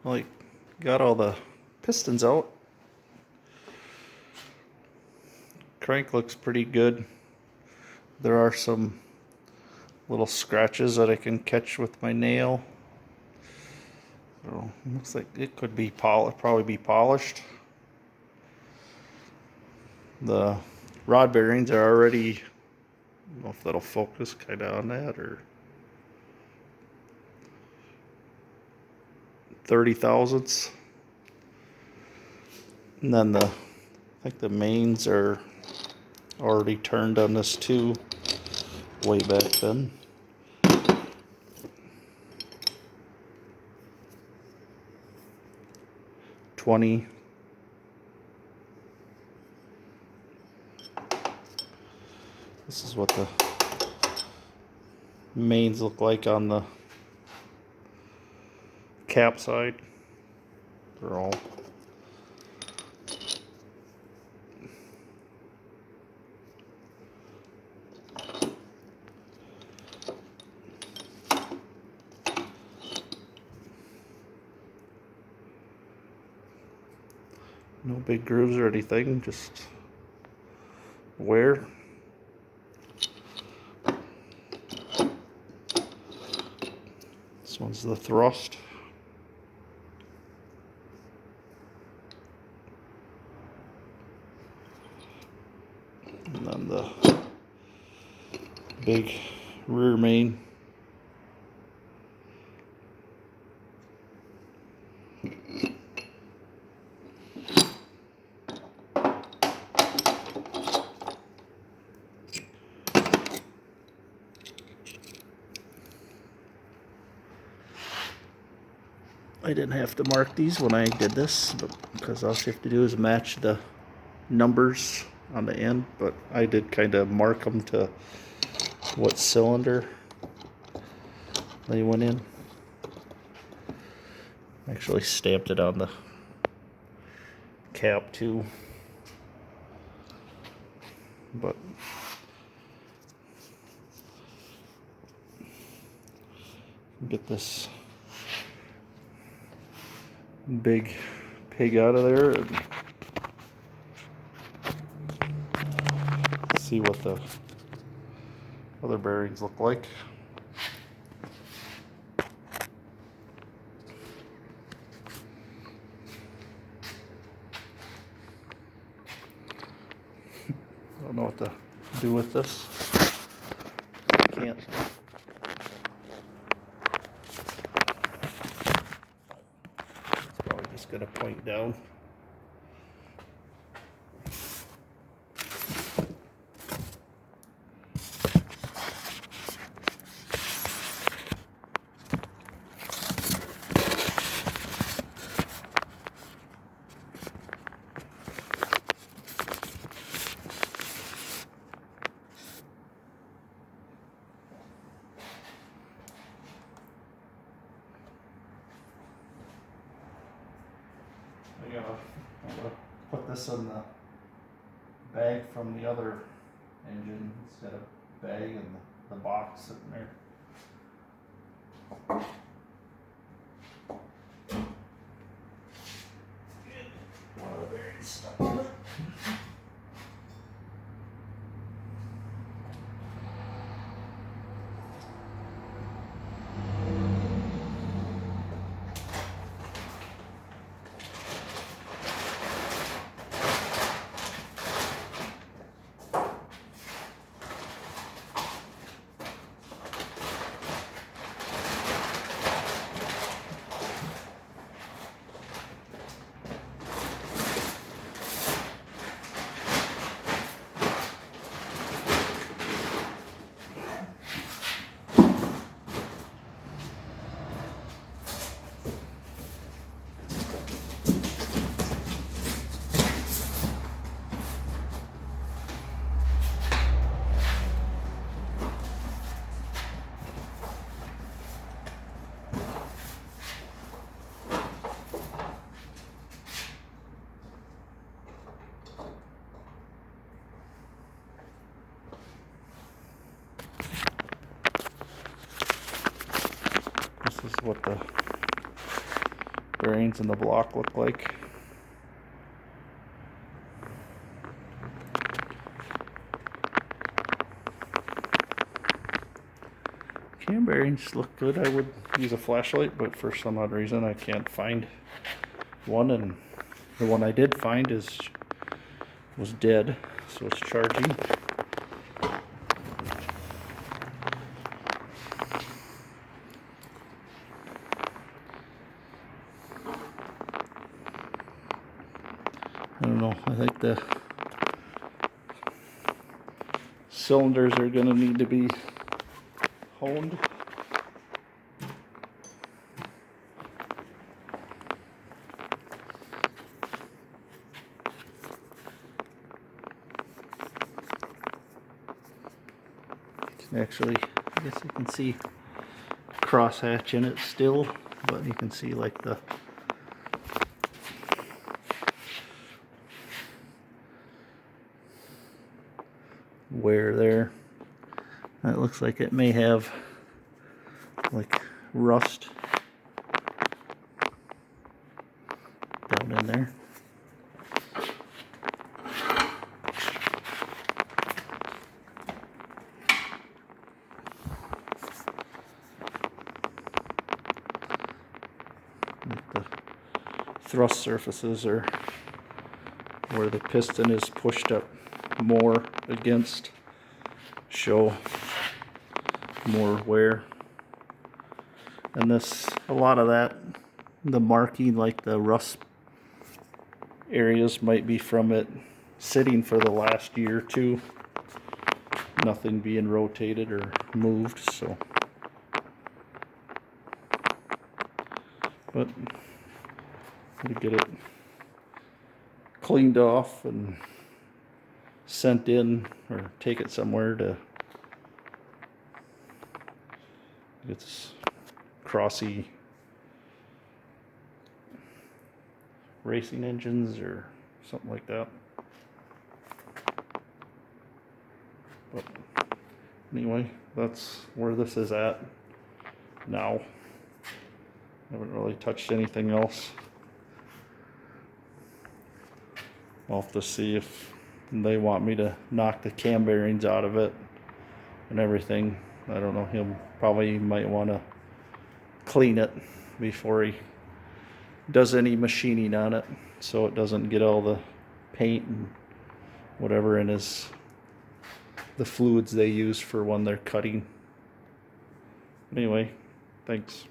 Like, got all the pistons out. Crank looks pretty good. There are some little scratches that I can catch with my nail. So looks like it could be probably be polished. The rod bearings are already, I don't know if that'll focus kind of on that, or 30 thousandths. And then I think the mains are already turned on this too, way back then. $20. This is what the mains look like on the cap side. They're all no big grooves or anything, just wear. This one's the thrust. And then the big rear main. I didn't have to mark these when I did this, but because all you have to do is match the numbers on the end, but I did kind of mark them to what cylinder they went in. Actually stamped it on the cap too, but get this big pig out of there and see what the other bearings look like. I don't know what to do with this. Can't. It's probably just gonna point down. I'm gonna put this in the bag from the other engine instead of bag in the box sitting there. This is what the bearings in the block look like. Cam bearings look good. I would use a flashlight, but for some odd reason I can't find one, and the one I did find was dead, so it's charging. I don't know, I think the cylinders are going to need to be honed. Actually, I guess you can see crosshatch in it still, but you can see like the wear there. That looks like it may have like rust down in there. Like the thrust surfaces are where the piston is pushed up more against, show more wear. And this, a lot of that, the marking, like the rust areas, might be from it sitting for the last year or two, nothing being rotated or moved. So, but to get it cleaned off and sent in, or take it somewhere to get this crossy racing engines or something like that. But anyway, that's where this is at now. I haven't really touched anything else. I'll have to see if they want me to knock the cam bearings out of it and everything. I don't know, he'll probably might want to clean it before he does any machining on it, so it doesn't get all the paint and whatever in the fluids they use for when they're cutting. Anyway, thanks.